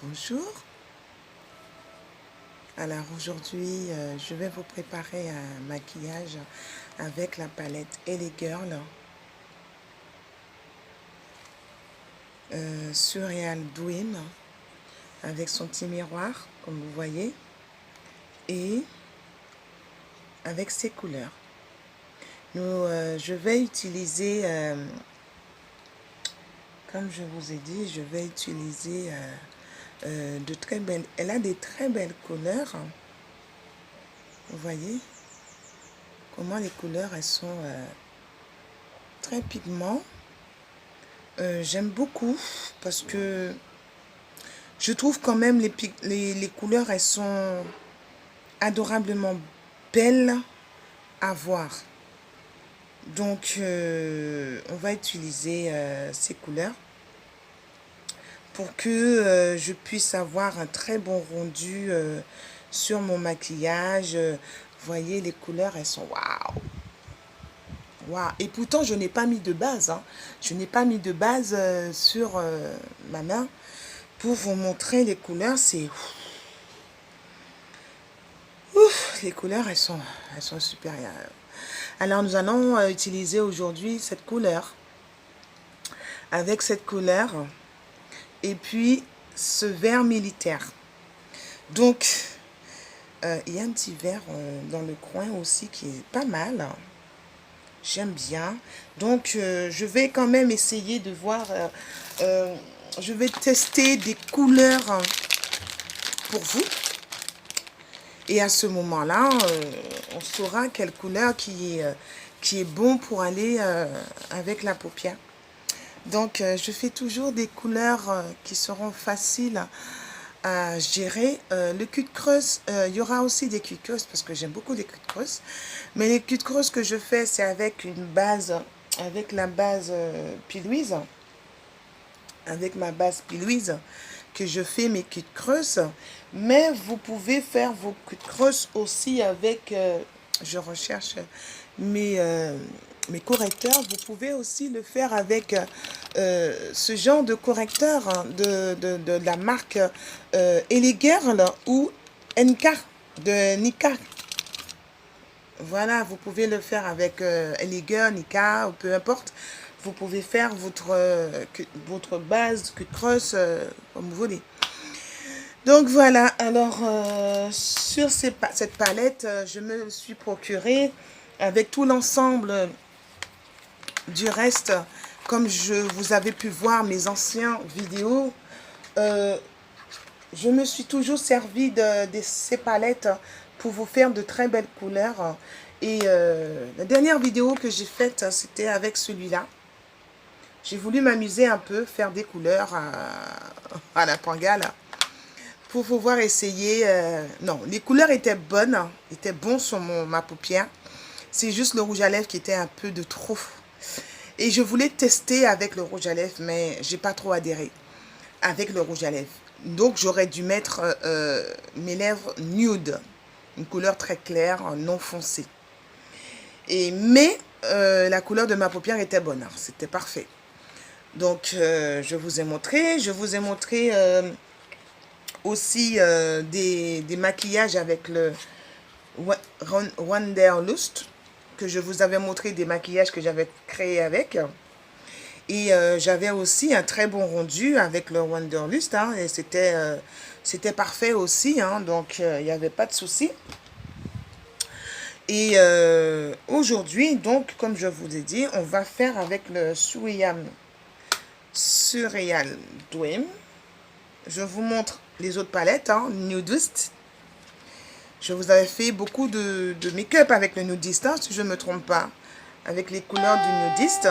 Bonjour. Alors aujourd'hui, je vais vous préparer un maquillage avec la palette LA Girl Surreal Dream avec son petit miroir, comme vous voyez, et avec ses couleurs. Je vais utiliser, comme je vous ai dit, je vais utiliser de très belles. Elle a des très belles couleurs. Vous voyez comment les couleurs elles sont très pigments. J'aime beaucoup parce que je trouve quand même les couleurs elles sont adorablement belles à voir. Donc on va utiliser ces couleurs pour que je puisse avoir un très bon rendu sur mon maquillage. Vous voyez, les couleurs elles sont waouh. Wow. Et pourtant, je n'ai pas mis de base. Hein. Je n'ai pas mis de base sur ma main pour vous montrer les couleurs. C'est les couleurs, elles sont supérieures. Alors, nous allons utiliser aujourd'hui cette couleur. Avec cette couleur. Et puis, ce vert militaire. Donc, il y a un petit vert dans le coin aussi qui est pas mal. J'aime bien. Donc, je vais quand même essayer de voir. Je vais tester des couleurs pour vous. Et à ce moment-là, on saura quelle couleur qui est bon pour aller avec la paupière. Donc, je fais toujours des couleurs qui seront faciles à gérer. Le cul de creuse, il y aura aussi des culs de creuse parce que j'aime beaucoup les culs de creuse. Mais les culs de creuse que je fais, c'est avec une base, avec la base Pilouise. Avec ma base Pilouise que je fais mes culs de creuse. Mais vous pouvez faire vos culs de creuse aussi avec, je recherche mes correcteurs. Vous pouvez aussi le faire avec ce genre de correcteur de la marque LA Girl ou NK de Nika. Voilà, vous pouvez le faire avec LA Girl, Nika ou peu importe. Vous pouvez faire votre base que creuse comme vous voulez. Donc voilà, alors sur cette palette, je me suis procuré avec tout l'ensemble du reste. Comme vous avez pu voir mes anciennes vidéos, je me suis toujours servi de ces palettes pour vous faire de très belles couleurs. Et la dernière vidéo que j'ai faite, c'était avec celui-là. J'ai voulu m'amuser un peu, faire des couleurs à la Pangale pour pouvoir essayer. Non, les couleurs étaient bonnes, étaient bons sur ma paupière. C'est juste le rouge à lèvres qui était un peu de trop. Et je voulais tester avec le rouge à lèvres, mais j'ai pas trop adhéré avec le rouge à lèvres. Donc j'aurais dû mettre mes lèvres nude, une couleur très claire, non foncée. Mais la couleur de ma paupière était bonne, hein, c'était parfait. Donc, je vous ai montré. Je vous ai montré aussi des maquillages avec le Wanderlust. Que je vous avais montré des maquillages que j'avais créés avec. Et j'avais aussi un très bon rendu avec le Wanderlust. Hein, et c'était parfait aussi. Hein, donc, il n'y avait pas de souci. Et aujourd'hui, donc, comme je vous ai dit, on va faire avec le Surreal Dream. Je vous montre les autres palettes, hein, Nudist. Je vous avais fait beaucoup de make-up avec le Nudist, hein, si je ne me trompe pas, avec les couleurs du Nudist.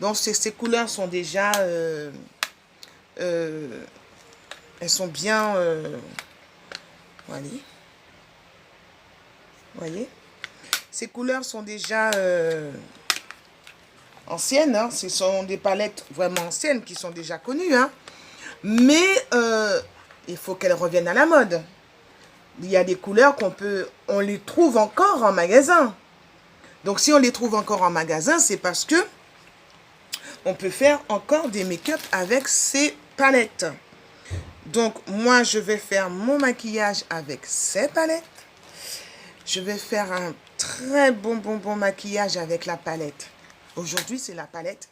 Donc ces couleurs sont déjà, elles sont bien, voyez, ces couleurs sont déjà anciennes, hein. Ce sont des palettes vraiment anciennes qui sont déjà connues, hein. Mais il faut qu'elles reviennent à la mode. Il y a des couleurs on les trouve encore en magasin. Donc si on les trouve encore en magasin, c'est parce que on peut faire encore des make-up avec ces palettes. Donc, moi, je vais faire mon maquillage avec ces palettes. Je vais faire un très bon maquillage avec la palette. Aujourd'hui, c'est la palette.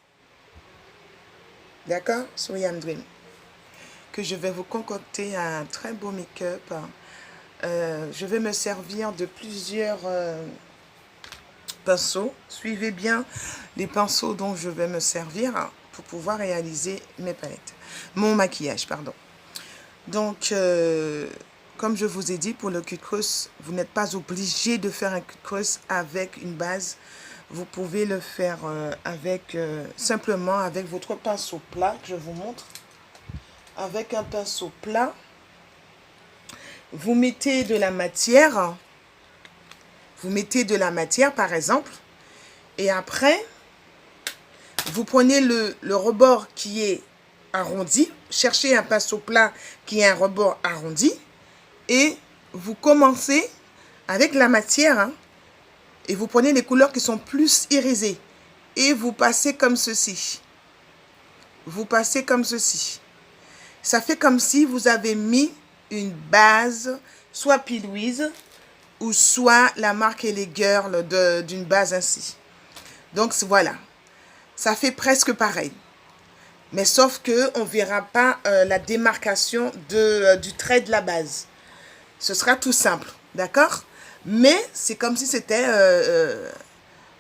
D'accord? So Yam Dream. Que je vais vous concocter un très beau make-up. Je vais me servir de plusieurs pinceaux. Suivez bien les pinceaux dont je vais me servir pour pouvoir réaliser mes palettes. Mon maquillage, pardon. Donc, comme je vous ai dit, pour le cut creuse, vous n'êtes pas obligé de faire un cut creuse avec une base. Vous pouvez le faire avec simplement avec votre pinceau plat, que je vous montre. Avec un pinceau plat, vous mettez de la matière. Vous mettez de la matière, par exemple. Et après, vous prenez le rebord qui est arrondi. Cherchez un pinceau plat qui a un rebord arrondi. Et vous commencez avec la matière. Hein, et vous prenez les couleurs qui sont plus irisées. Et vous passez comme ceci. Vous passez comme ceci. Ça fait comme si vous avez mis une base, soit P. Louise, ou soit la marque LA Girl d'une base ainsi. Donc voilà. Ça fait presque pareil. Mais sauf qu'on ne verra pas la démarcation du trait de la base. Ce sera tout simple. D'accord? Mais c'est comme si c'était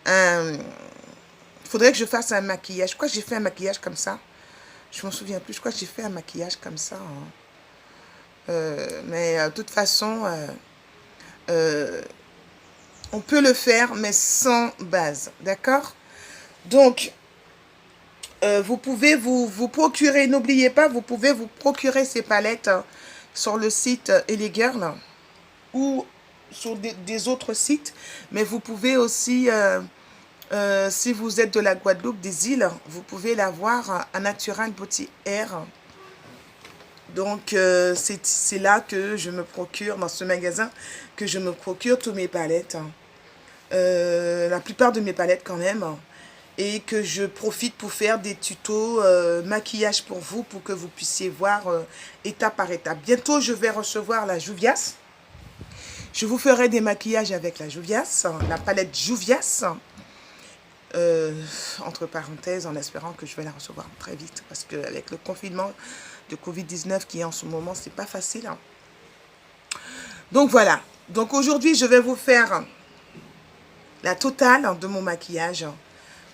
un... Il faudrait que je fasse un maquillage. Je crois que j'ai fait un maquillage comme ça. Je ne m'en souviens plus. Je crois que j'ai fait un maquillage comme ça. Hein. Mais de toute façon, on peut le faire, mais sans base. D'accord? Donc, vous pouvez vous procurer, n'oubliez pas, vous pouvez vous procurer ces palettes sur le site LA Girl ou sur des autres sites. Mais vous pouvez aussi... si vous êtes de la Guadeloupe, des îles, vous pouvez l'avoir à Natural Beauty Air. Donc, c'est là que je me procure, dans ce magasin, que je me procure tous mes palettes. La plupart de mes palettes quand même. Et que je profite pour faire des tutos maquillage pour vous, pour que vous puissiez voir étape par étape. Bientôt, je vais recevoir la Juvias. Je vous ferai des maquillages avec la Juvias, la palette Juvias. Entre parenthèses, en espérant que je vais la recevoir très vite, parce qu'avec le confinement de Covid-19 qui est en ce moment, c'est pas facile. Hein. Donc voilà. Donc aujourd'hui, je vais vous faire la totale de mon maquillage.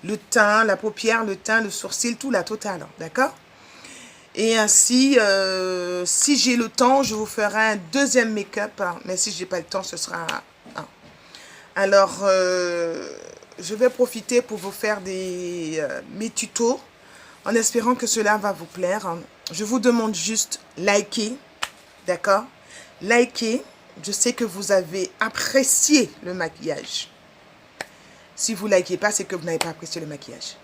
Le teint, la paupière, le teint, le sourcil, tout la totale. D'accord? Et ainsi, si j'ai le temps, je vous ferai un deuxième make-up. Hein, mais si je n'ai pas le temps, ce sera un. Alors... je vais profiter pour vous faire mes tutos en espérant que cela va vous plaire. Je vous demande juste liker, d'accord? Liker. Je sais que vous avez apprécié le maquillage. Si vous ne likez pas, c'est que vous n'avez pas apprécié le maquillage.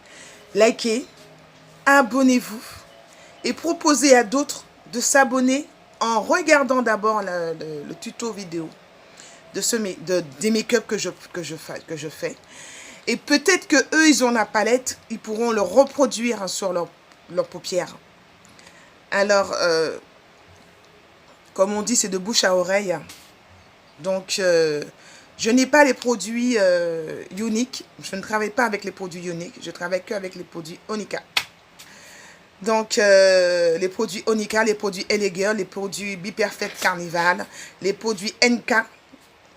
Likez, abonnez-vous et proposez à d'autres de s'abonner en regardant d'abord le tuto vidéo des make-up que je fais. Et peut-être que eux, ils ont la palette, ils pourront le reproduire sur leurs paupières. Alors, comme on dit, c'est de bouche à oreille. Donc, je n'ai pas les produits uniques. Je ne travaille pas avec les produits uniques. Je travaille qu'avec les produits Onika. Donc, les produits Onika, les produits LA Girl, les produits Be Perfect Carnival, les produits NK,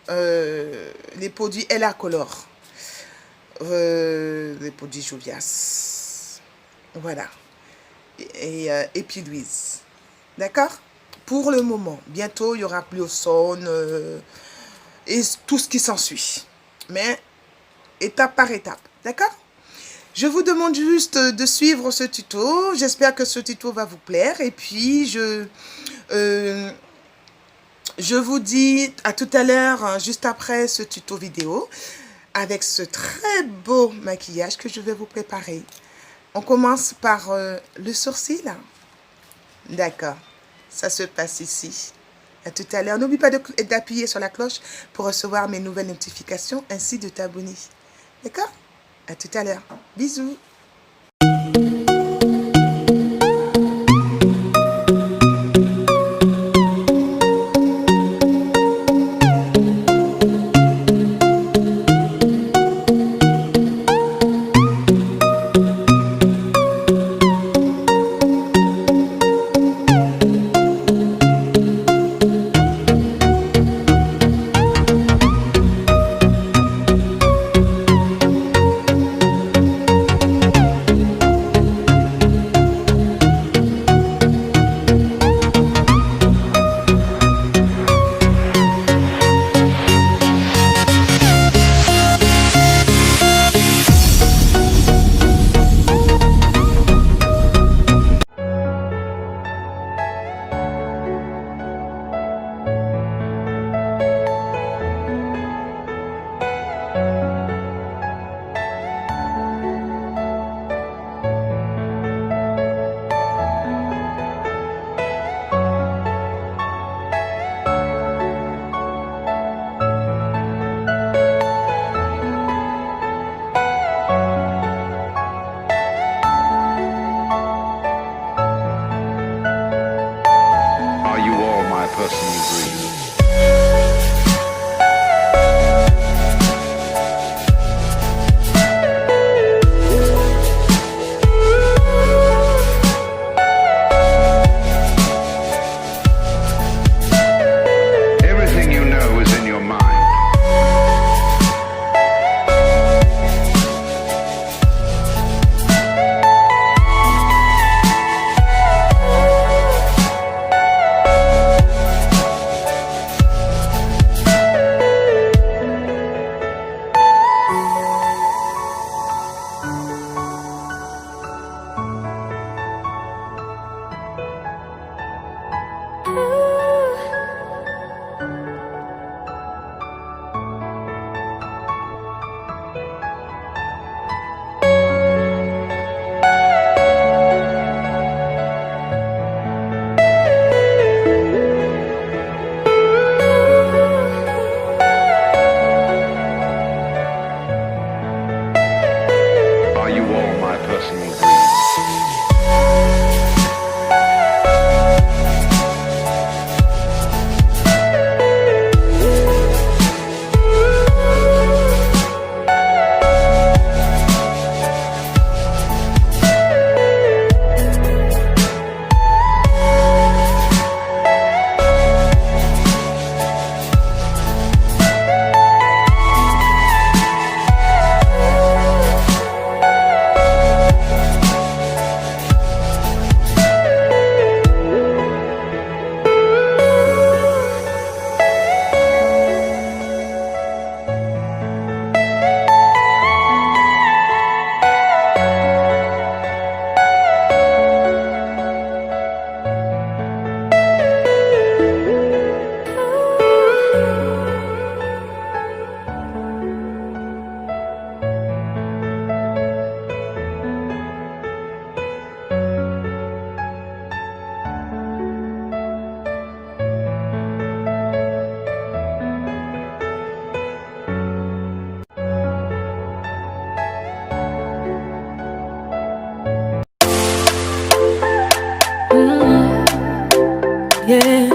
les produits LA Color. Les produits Juvias. Voilà. Et puis Louise. D'accord? Pour le moment. Bientôt, il y aura plus au son et tout ce qui s'ensuit. Mais étape par étape. D'accord? Je vous demande juste de suivre ce tuto. J'espère que ce tuto va vous plaire. Et puis, je vous dis à tout à l'heure, juste après ce tuto vidéo, avec ce très beau maquillage que je vais vous préparer. On commence par le sourcil. D'accord. Ça se passe ici. À tout à l'heure. N'oublie pas d'appuyer sur la cloche pour recevoir mes nouvelles notifications ainsi de t'abonner. D'accord? À tout à l'heure. Bisous. person you breathe. Everything you know is in your mind. Are you all my personal dreams? Yeah,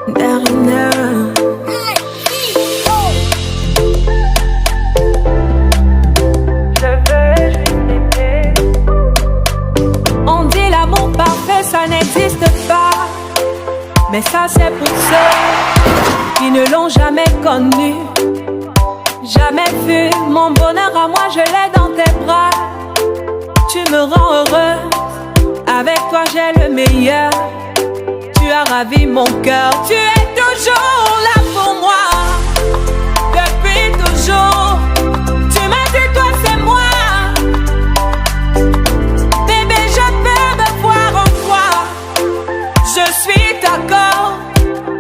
Darina. On dit l'amour parfait, ça n'existe pas. Mais ça c'est pour ceux qui ne l'ont jamais connu. Jamais vu mon bonheur à moi, je l'ai dans tes bras. Tu me rends heureuse. Avec toi j'ai le meilleur. Tu as ravi mon cœur. Tu es toujours là pour moi. Depuis toujours. Tu m'as dit toi c'est moi. Bébé je peux me voir en toi. Je suis d'accord.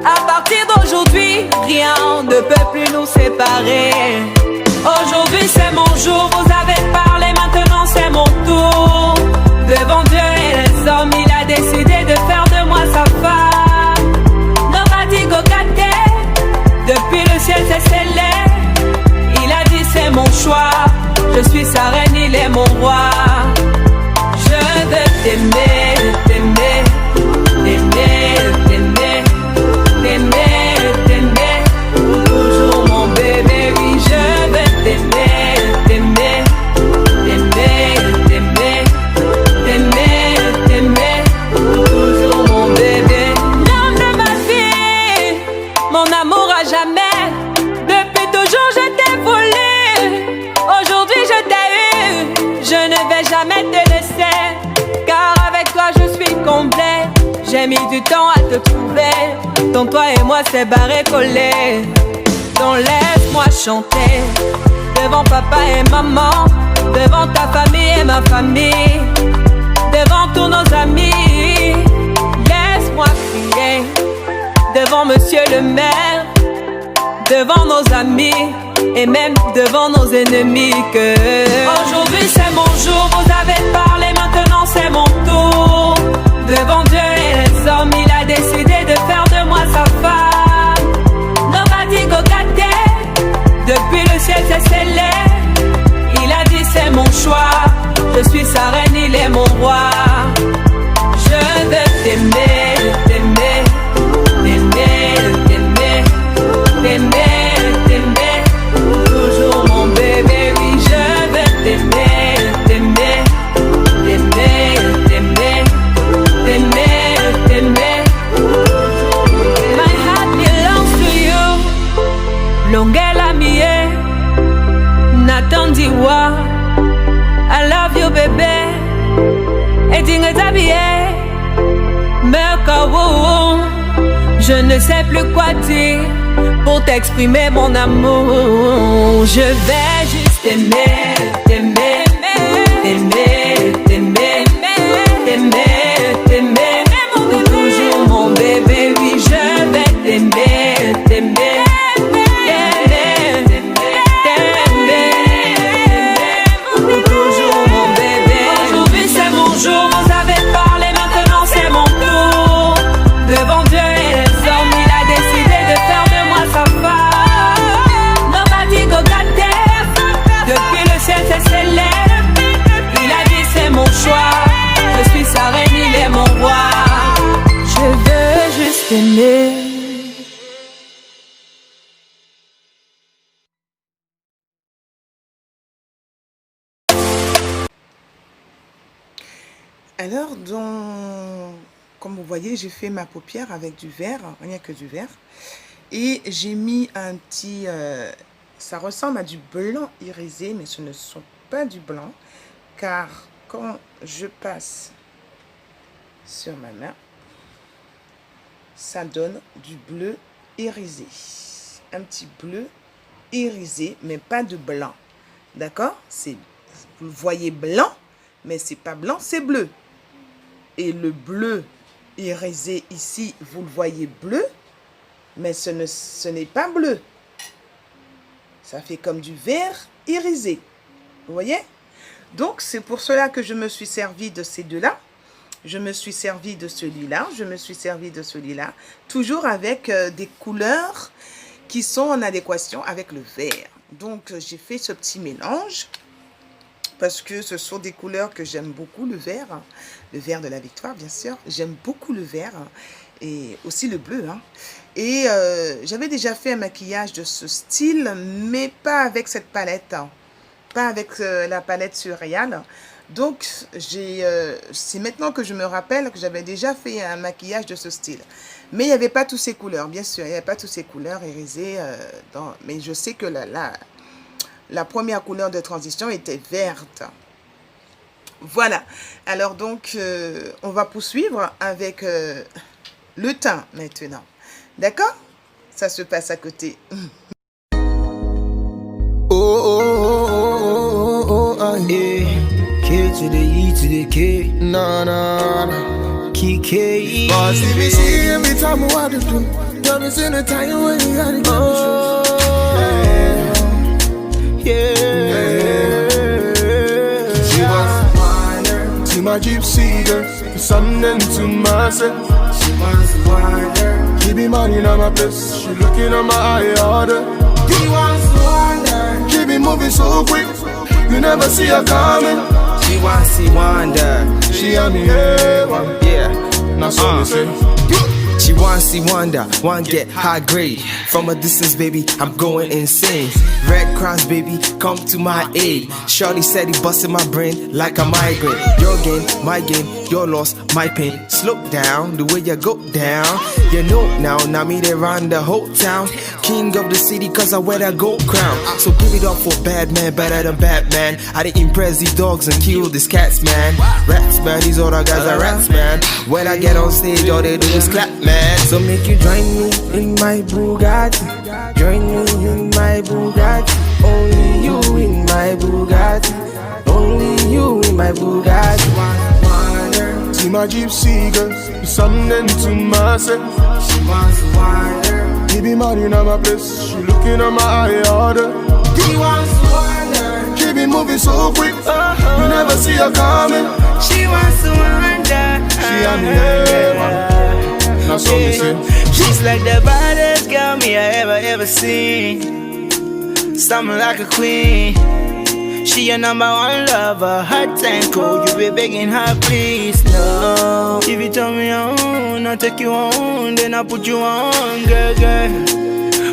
À partir d'aujourd'hui, rien ne peut plus nous séparer. Aujourd'hui c'est mon jour. Vous avez parlé, maintenant c'est mon tour. Devant Dieu et les hommes, il a décidé de faire de moi sa femme. Nobody go get there. Depuis le ciel c'est scellé. Il a dit c'est mon choix. Je suis sa reine, il est mon roi. Je veux t'aimer, t'aimer, t'aimer, t'aimer, t'aimer, t'aimer. Toujours mon bébé, oui je veux t'aimer, t'aimer, t'aimer, t'aimer. T'aimer, toujours mon bébé. L'homme de ma vie, mon amour à jamais. Depuis toujours je t'ai voulu. Aujourd'hui je t'ai eu. Je ne vais jamais te laisser. Car avec toi je suis complet. J'ai mis du temps à te trouver. Ton toi et moi c'est barré collé. Donc laisse-moi chanter devant papa et maman, devant ta famille et ma famille, devant tous nos amis. Laisse-moi crier devant monsieur le maire, devant nos amis et même devant nos ennemis que aujourd'hui c'est mon jour. Vous avez parlé, maintenant c'est mon tour. Devant Dieu et les hommes, il a décidé de faire de moi sa femme. Nobody go get there. Depuis le ciel c'est scellé. Il a dit c'est mon choix. Je suis sa reine, il est mon roi. Je veux t'aimer, t'aimer. déshabiller. Me KO, je ne sais plus quoi dire pour t'exprimer mon amour. Je vais juste t'aimer, t'aimer, t'aimer, t'aimer, t'aimer, t'aimer. Pour toujours mon bébé, oui, je vais t'aimer, t'aimer. Alors, comme vous voyez, j'ai fait ma paupière avec du vert, rien que du vert. Et j'ai mis un petit... ça ressemble à du blanc irisé, mais ce ne sont pas du blanc. Car quand je passe sur ma main, ça donne du bleu irisé. Un petit bleu irisé, mais pas de blanc. D'accord? Vous voyez blanc, mais c'est pas blanc, c'est bleu. Et le bleu irisé ici, vous le voyez bleu, mais ce n'est pas bleu. Ça fait comme du vert irisé. Vous voyez? Donc, c'est pour cela que je me suis servi de ces deux-là. Je me suis servi de celui-là. Je me suis servi de celui-là. Toujours avec des couleurs qui sont en adéquation avec le vert. Donc, j'ai fait ce petit mélange. Parce que ce sont des couleurs que j'aime beaucoup, le vert de la victoire, bien sûr. J'aime beaucoup le vert et aussi le bleu. Et j'avais déjà fait un maquillage de ce style, mais pas avec cette palette. Pas avec la palette Surreal. Donc, c'est maintenant que je me rappelle que j'avais déjà fait un maquillage de ce style. Mais il n'y avait pas toutes ces couleurs, bien sûr. Il n'y avait pas toutes ces couleurs irisées. Mais je sais que la première couleur de transition était verte. Voilà. Alors donc, on va poursuivre avec le teint maintenant. D'accord? Ça se passe à côté. Yeah. K to the E to the K. Nah, nah, nah. K. CBC every time I want to do. Done is in a time when you gotta She was wider. To my gypsy girl, something to myself. She was wider. Keep me money on my place. She looking at my eye order. He was wider. Keep me moving so quick. You never see her coming. She wants to wonder. She on me heaven. Yeah. That's what me say. She wants to wonder, want get high grade. From a distance, baby, I'm going insane. Red Cross, baby, come to my aid. Shorty said he busted my brain like a migraine. Your game, my game, your loss, my pain. Slow down, the way you go down. You know now me they run the whole town. King of the city cause I wear that gold crown. So give it up for bad man, better than Batman. I didn't impress these dogs and kill these cats, man. Rats, man, these other guys are rats, man. When I get on stage, all they do is clap, man. So make you join me in my Bugatti. Join me in my Bugatti. Only you in my Bugatti. Only you in my Bugatti. See my gypsy girl, something to myself. She wants wider. Keep me money on my place. She looking at my eye order. He wants wider. Keep me moving so quick. You never see her coming. She wants to wonder. She on the heaven. That's what me say. She's like the baddest girl me I ever seen. Something like a queen. She your number one lover, hot and cold. You be begging her, please, no. If you tell me on, I'll take you on, then I'll put you on, girl, girl.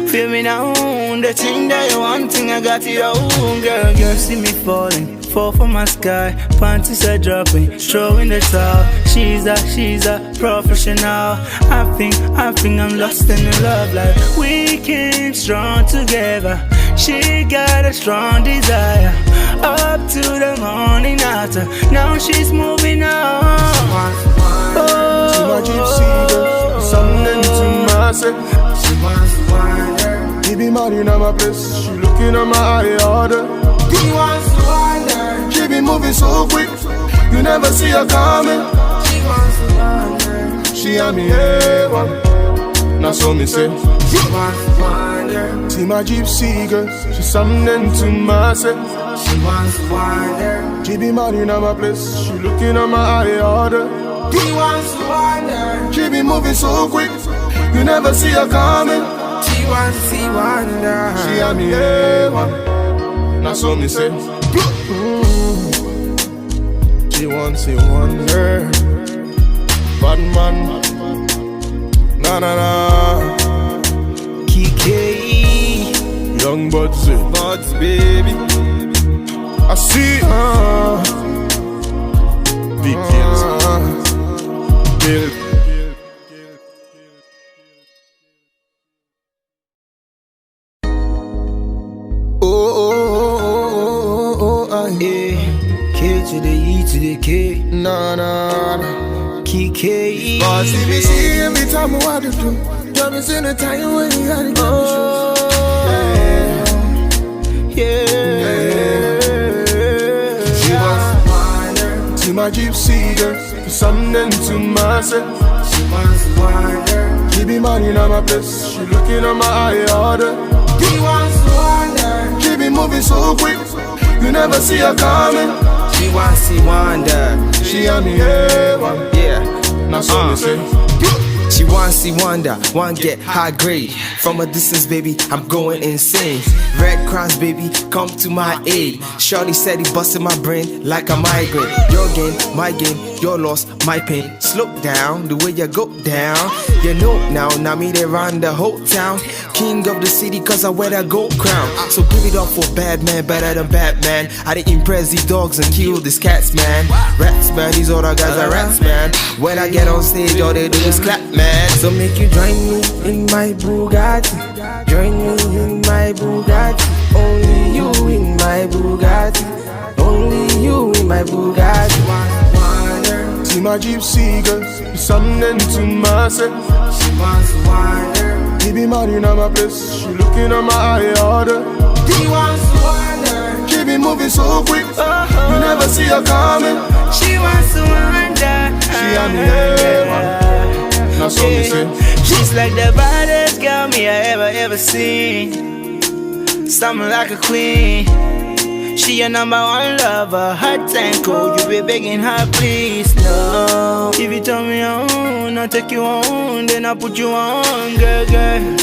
Feel me now, the thing that you want, thing I got it on, girl, girl. See me falling, fall from my sky, panties are dropping, throwing the towel. She's a professional. I think I'm lost in the love life. We came strong together. She got a strong desire. Up to the morning after. Now she's moving on. set. She wants to wander. She be mad in my place. She looking at my eye order. She wants to wander. She be moving so quick. You never see her coming. She wants to wander. She and me A1. Now so me say. She wants to wander. See my gypsy girl. She something to myself. She wants to wander. She be mad in my place. She looking at my eye order. She wants to wander. She be moving so quick. You never see her coming. She wants to see wander. She and me A1. Now so me say. She wants to wander. Bad man. Na na na. KK. Young buds, Buds, baby. I see big deals. K to the E to the K. Nah, nah, nah. KK. Boss, if you see every time I want to do, drop us in the time when you gotta get She wants to wander. See my gypsy girl, something to myself. She wants to wander. She be mad in my place. She looking at my eye order. She wants to wander. She be moving so quick. You never see her coming. She wants to wander. She and me A1. Yeah. Now so me say. She wants to wonder, want get high grade. From a distance, baby, I'm going insane. Red Cross, baby, come to my aid. Shorty said he busted my brain like a migraine. Your gain, my gain, your loss, my pain. Slow down, the way you go down. You know now me they run the whole town. King of the city cause I wear that gold crown. So give it up for bad man, better than Batman. I didn't impress these dogs and kill these cats, man. Rats, man, these other guys are rats, man. When I get on stage, all they do is clap, man. So make you join me in my Bugatti. Join me in my Bugatti. Only you in my Bugatti. Only you in my Bugatti. See my gypsy girl, something to myself. She wants to wander. She be mad in my place. She looking at my eye order. She wants to wander. She be moving so quick. You never see her coming. She wants to wander. She and me A1. Now so me say. She's like the baddest girl me I ever seen. Something like a queen. She your number one lover, hot and cold. You be begging her, please, no. If you tell me on, I'll take you on, then I'll put you on, girl, girl.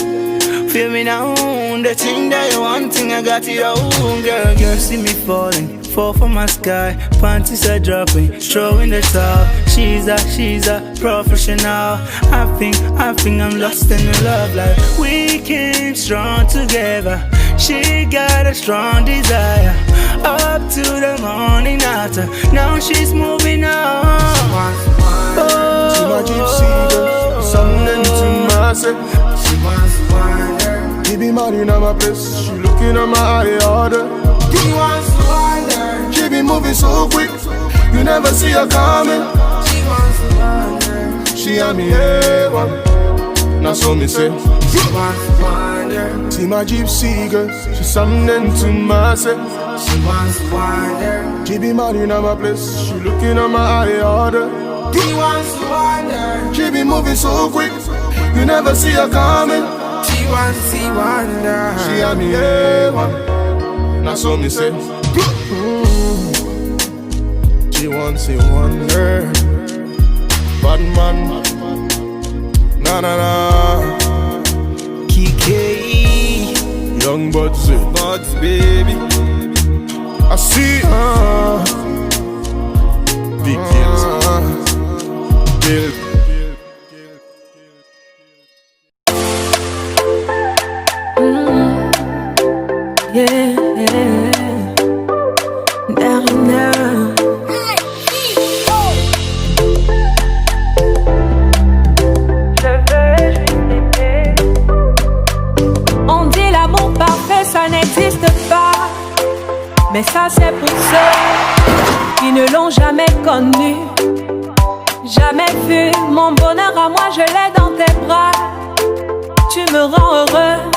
Feel me now, the thing that you want, thing I got you own, girl, girl. See me falling, fall from my sky, panties are dropping, throwing the towel. She's a professional. I think I'm lost in love, like we came strong together. She got a strong desire, up to the morning after. Now she's moving on. See my gypsy girl, something to myself. She wants to wander. She be mad in my place. She looking at my eye order. She wants to wander. She be moving so quick. You never see her coming. She wants to wander. She and me A1. Now so me say. She wants to wander. See my gypsy girl, she something to myself. She wants to wander. She be mad in my place. She looking at my eye order. She wants to wander. She be moving so quick. You never see her coming. She wants to see wander. She and me A1. Now so me say. She wants to wander. Bad man. Na na na. KK. Young buds, Buds, baby. I see big deals. Yeah, Darina. On dit l'amour parfait, ça n'existe pas. Mais ça c'est pour ceux qui ne l'ont jamais connu. Jamais vu mon bonheur à moi, je l'ai dans tes bras. tu me rends heureuse.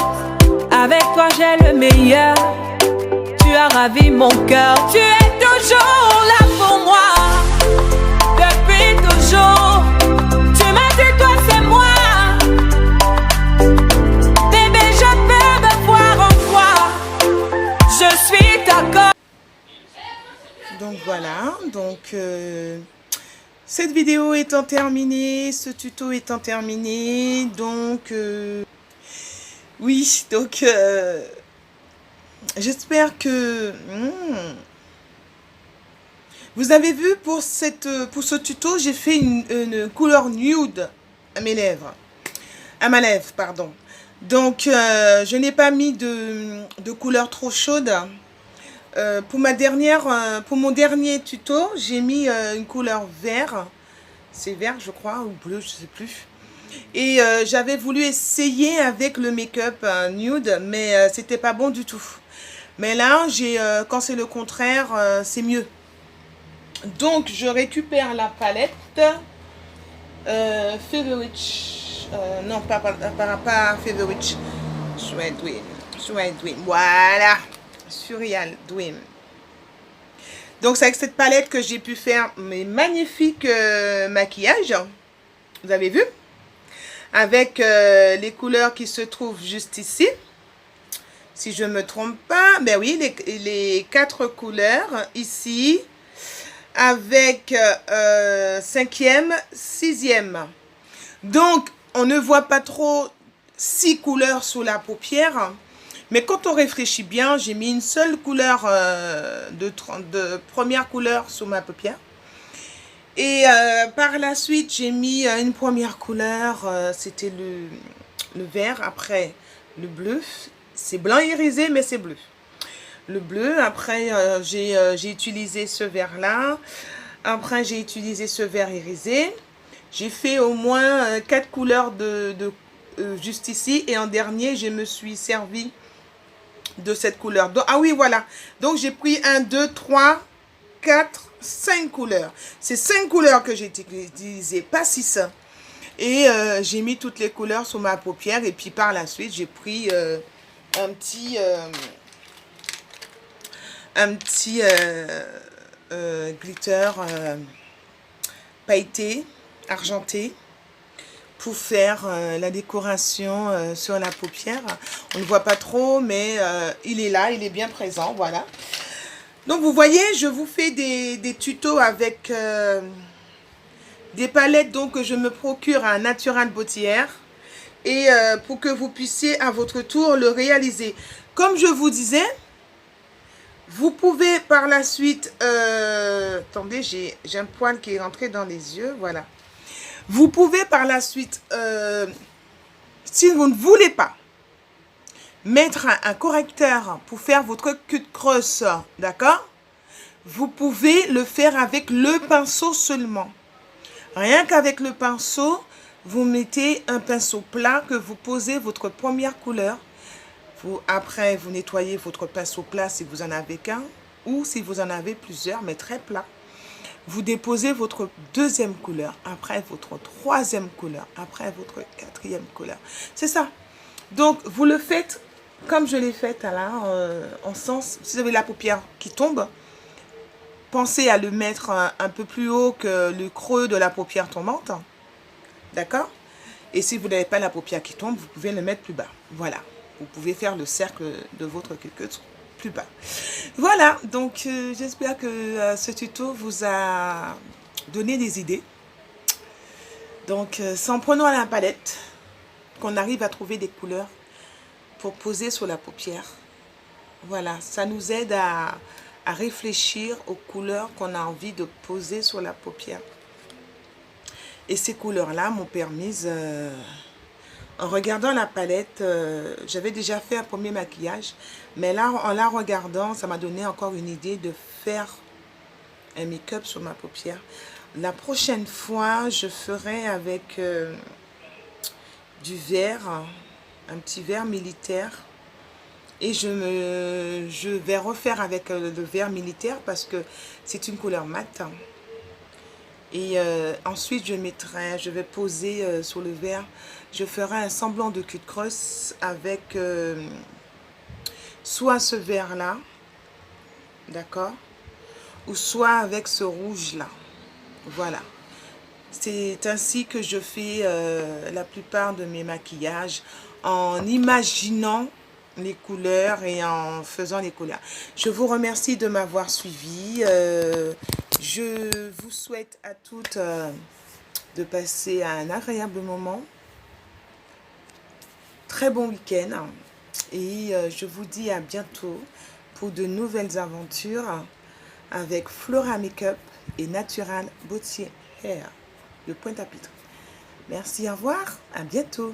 Avec toi j'ai le meilleur. Tu as ravi mon cœur. Tu es toujours là pour moi. Depuis toujours. Tu m'as dit toi c'est moi. Bébé je peux me voir en toi. Je suis d'accord. Donc voilà, donc cette vidéo étant terminée, ce tuto étant terminé, donc oui, donc j'espère que vous avez vu pour ce tuto, j'ai fait une couleur nude à mes lèvres, à ma lèvre, pardon. Donc je n'ai pas mis de couleur trop chaude. Pour mon dernier tuto, j'ai mis une couleur vert. C'est vert, je crois, ou bleu, je sais plus. Et j'avais voulu essayer avec le make-up nude, mais c'était pas bon du tout. Mais là, quand c'est le contraire, c'est mieux. Donc, je récupère la palette Favorite. Non, pas Favorite. Sweat Dream. Voilà. Surreal Dream. Donc c'est avec cette palette que j'ai pu faire mes magnifiques maquillages. Vous avez vu? Avec les couleurs qui se trouvent juste ici. Si je ne me trompe pas. Ben oui, les 4 couleurs ici. Avec 5e, 6e. Donc on ne voit pas trop 6 couleurs sous la paupière. Mais quand on réfléchit bien, j'ai mis une seule couleur de première couleur sous ma paupière. Et par la suite, j'ai mis une première couleur, c'était le vert, après le bleu. C'est blanc irisé, mais c'est bleu. Le bleu, après j'ai utilisé ce vert-là. Après, j'ai utilisé ce vert irisé. J'ai fait au moins 4 couleurs juste ici. Et en dernier, je me suis servi de cette couleur. Donc, ah oui, voilà. Donc, j'ai pris 1, 2, 3, 4, 5 couleurs. C'est 5 couleurs que j'ai utilisées, pas 6. Et j'ai mis toutes les couleurs sur ma paupière. Et puis, par la suite, j'ai pris un petit glitter pailleté, argenté, pour faire la décoration sur la paupière. On ne voit pas trop, mais il est là, il est bien présent, voilà. Donc vous voyez, je vous fais des tutos avec des palettes donc, que je me procure à Natural Beauty Air. Et pour que vous puissiez à votre tour le réaliser. Comme je vous disais, vous pouvez par la suite... attendez, j'ai un poil qui est rentré dans les yeux, voilà. Vous pouvez par la suite, si vous ne voulez pas mettre un correcteur pour faire votre cut creuse, d'accord? Vous pouvez le faire avec le pinceau seulement. Rien qu'avec le pinceau, vous mettez un pinceau plat que vous posez votre première couleur. Après, vous nettoyez votre pinceau plat si vous en avez qu'un ou si vous en avez plusieurs, mais très plat. Vous déposez votre deuxième couleur, après votre troisième couleur, après votre quatrième couleur. C'est ça. Donc, vous le faites comme je l'ai fait là, en sens, si vous avez la paupière qui tombe, pensez à le mettre un peu plus haut que le creux de la paupière tombante. D'accord? Et si vous n'avez pas la paupière qui tombe, vous pouvez le mettre plus bas. Voilà. Vous pouvez faire le cercle de votre cut plus bas. Voilà, donc j'espère que ce tuto vous a donné des idées. Donc c'est en prenant la palette qu'on arrive à trouver des couleurs pour poser sur la paupière. Voilà, ça nous aide à réfléchir aux couleurs qu'on a envie de poser sur la paupière. Et ces couleurs-là m'ont permis... en regardant la palette, j'avais déjà fait un premier maquillage, mais là, en la regardant, ça m'a donné encore une idée de faire un make-up sur ma paupière. La prochaine fois, je ferai avec du vert, un petit vert militaire. Et je vais refaire avec le vert militaire parce que c'est une couleur mat. Et ensuite, je vais poser sur le verre, je ferai un semblant de cul de creuse avec soit ce vert-là, d'accord, ou soit avec ce rouge-là. Voilà. C'est ainsi que je fais la plupart de mes maquillages, en imaginant les couleurs et en faisant les couleurs. Je vous remercie de m'avoir suivi. Je vous souhaite à toutes de passer un agréable moment. Très bon week-end. Et je vous dis à bientôt pour de nouvelles aventures avec Flora Makeup et Natural Beauty Hair, le Pointe-à-Pitre. Merci, au revoir, à bientôt.